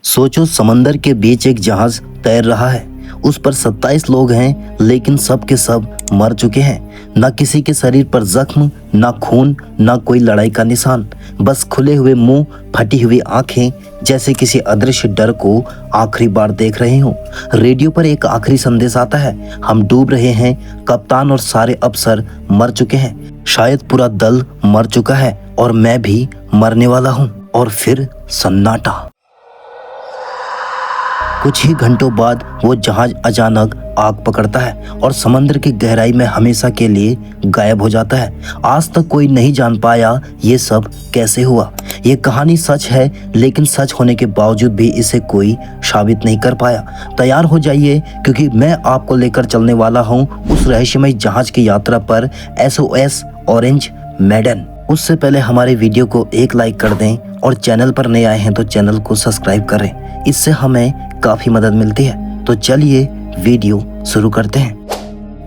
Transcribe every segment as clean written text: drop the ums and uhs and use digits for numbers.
सोचो, समंदर के बीच एक जहाज तैर रहा है। उस पर 27 लोग हैं, लेकिन सब के सब मर चुके हैं। ना किसी के शरीर पर जख्म, ना खून, ना कोई लड़ाई का निशान। बस खुले हुए मुंह, फटी हुई आंखें, जैसे किसी अदृश्य डर को आखिरी बार देख रहे हो। रेडियो पर एक आखिरी संदेश आता है, हम डूब रहे हैं, कप्तान और सारे अफसर मर चुके हैं। शायद पूरा दल मर चुका है और मैं भी मरने वाला हूँ। और फिर सन्नाटा। कुछ ही घंटों बाद वो जहाज अचानक आग पकड़ता है और समंदर की गहराई में हमेशा के लिए गायब हो जाता है। आज तक कोई नहीं जान पाया ये सब कैसे हुआ। ये कहानी सच है, लेकिन सच होने के बावजूद भी इसे कोई साबित नहीं कर पाया। तैयार हो जाइए, क्योंकि मैं आपको लेकर चलने वाला हूँ उस रहस्यमय जहाज की यात्रा पर, SOS ऑरेंज मेडन। उससे पहले हमारे वीडियो को एक लाइक कर दें और चैनल पर नए आए हैं तो चैनल को सब्सक्राइब करें। इससे हमें काफी मदद मिलती है। तो चलिए वीडियो शुरू करते हैं।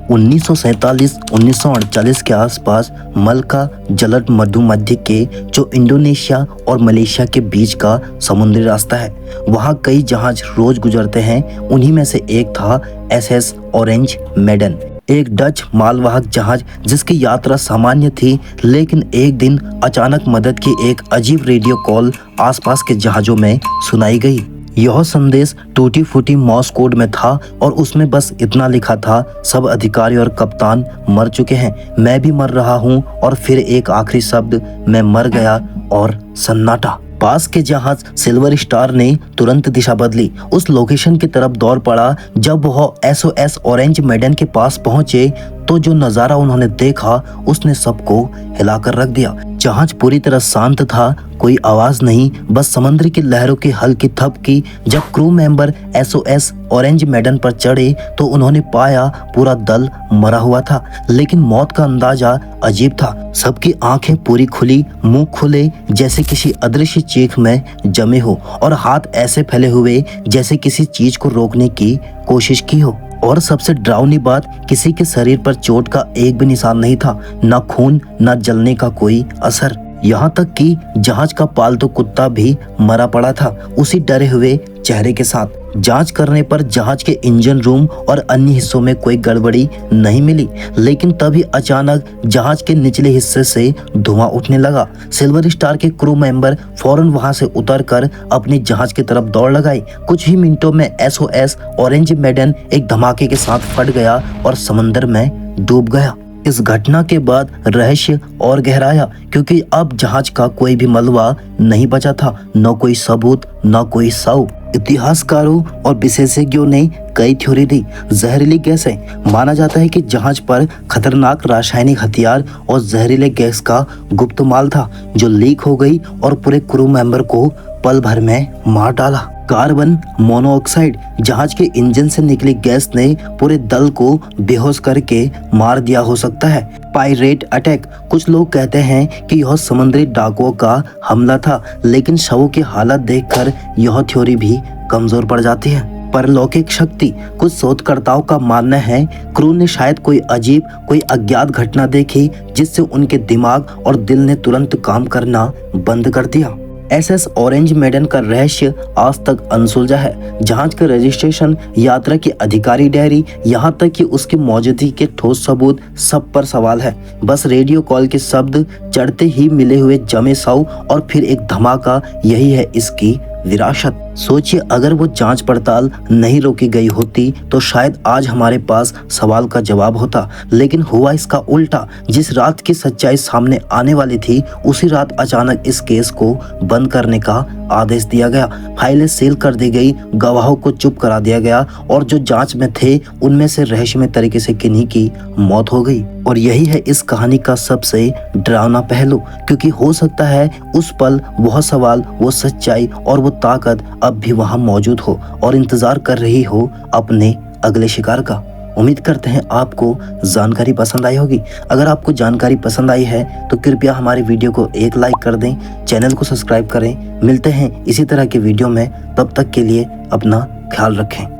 1947-1948 के आसपास मलका जलद मधुमध्य के, जो इंडोनेशिया और मलेशिया के बीच का समुद्री रास्ता है, वहाँ कई जहाज रोज गुजरते हैं। उन्हीं में से एक था SS ऑरेंज मेडन, एक डच मालवाहक जहाज जिसकी यात्रा सामान्य थी। लेकिन एक दिन अचानक मदद की एक अजीब रेडियो कॉल आसपास के जहाजों में सुनाई गई। यह संदेश टूटी फूटी मॉर्स कोड में था और उसमें बस इतना लिखा था, सब अधिकारी और कप्तान मर चुके हैं, मैं भी मर रहा हूँ। और फिर एक आखिरी शब्द, मैं मर गया। और सन्नाटा। पास के जहाज सिल्वर स्टार ने तुरंत दिशा बदली, उस लोकेशन की तरफ दौड़ पड़ा। जब वह SOS ऑरेंज मेडन के पास पहुंचे तो जो नजारा उन्होंने देखा उसने सबको हिलाकर रख दिया। जहाज पूरी तरह शांत था, कोई आवाज नहीं, बस समुद्र की लहरों की हल्की थपकी। जब crew member SOS Orange Maiden पर चढ़े तो उन्होंने पाया पूरा दल मरा हुआ था, लेकिन मौत का अंदाजा अजीब था। सबकी आंखें पूरी खुली, मुंह खुले जैसे किसी अदृश्य चीख में जमे हो, और हाथ ऐसे फैले हुए जैसे किसी चीज को रोकने की कोशिश की हो। और सबसे डरावनी बात, किसी के शरीर पर चोट का एक भी निशान नहीं था, ना खून, ना जलने का कोई असर। यहाँ तक कि जहाज का पालतू कुत्ता भी मरा पड़ा था, उसी डरे हुए चेहरे के साथ। जांच करने पर जहाज के इंजन रूम और अन्य हिस्सों में कोई गड़बड़ी नहीं मिली, लेकिन तभी अचानक जहाज के निचले हिस्से से धुआं उठने लगा। सिल्वर स्टार के क्रू मेंबर फौरन वहां से उतरकर अपनी जहाज की तरफ दौड़ लगाई। कुछ ही मिनटों में SOS ऑरेंज मेडन एक धमाके के साथ फट गया और समंदर में डूब गया। इस घटना के बाद रहस्य और गहराया, क्योंकि अब जहाज का कोई भी मलबा नहीं बचा था, न कोई सबूत, न कोई शव। इतिहासकारों और विशेषज्ञों ने कई थ्योरी दी। जहरीली गैसें, माना जाता है कि जहाज पर खतरनाक रासायनिक हथियार और जहरीले गैस का गुप्त माल था, जो लीक हो गई और पूरे क्रू मेंबर को पल भर में मार डाला। कार्बन मोनोऑक्साइड, जहाज के इंजन से निकली गैस ने पूरे दल को बेहोश करके मार दिया हो सकता है। पायरेट अटैक, कुछ लोग कहते हैं कि यह समुद्री डाकुओं का हमला था, लेकिन शवों की हालत देखकर यह थ्योरी भी कमजोर पड़ जाती है। परलौकिक शक्ति, कुछ शोधकर्ताओं का मानना है क्रू ने शायद कोई अजीब, कोई अज्ञात घटना देखी जिससे उनके दिमाग और दिल ने तुरंत काम करना बंद कर दिया। SS ऑरेंज मेडन का रहस्य आज तक अनसुलझा है। जहाज का रजिस्ट्रेशन, यात्रा की अधिकारी डायरी, यहाँ तक कि उसकी मौजूदगी के ठोस सबूत, सब पर सवाल है। बस रेडियो कॉल के शब्द, चढ़ते ही मिले हुए जमे शव और फिर एक धमाका, यही है इसकी विरासत। सोचिए, अगर वो जांच पड़ताल नहीं रोकी गई होती तो शायद आज हमारे पास सवाल का जवाब होता, लेकिन हुआ इसका उल्टा। जिस रात की सच्चाई सामने आने वाली थी, उसी रात अचानक इस केस को बंद करने का आदेश दिया गया। फाइलें सील कर दी गई, गवाहों को चुप करा दिया गया और जो जांच में थे उनमें से रहस्यमय तरीके से किन्हीं की मौत हो गई। और यही है इस कहानी का सबसे डरावना पहलू, क्योंकि हो सकता है उस पल वह सवाल, वो सच्चाई और वो ताकत अब भी वहां मौजूद हो और इंतजार कर रही हो अपने अगले शिकार का। उम्मीद करते हैं आपको जानकारी पसंद आई होगी। अगर आपको जानकारी पसंद आई है तो कृपया हमारे वीडियो को एक लाइक कर दें, चैनल को सब्सक्राइब करें। मिलते हैं इसी तरह के वीडियो में, तब तक के लिए अपना ख्याल रखें।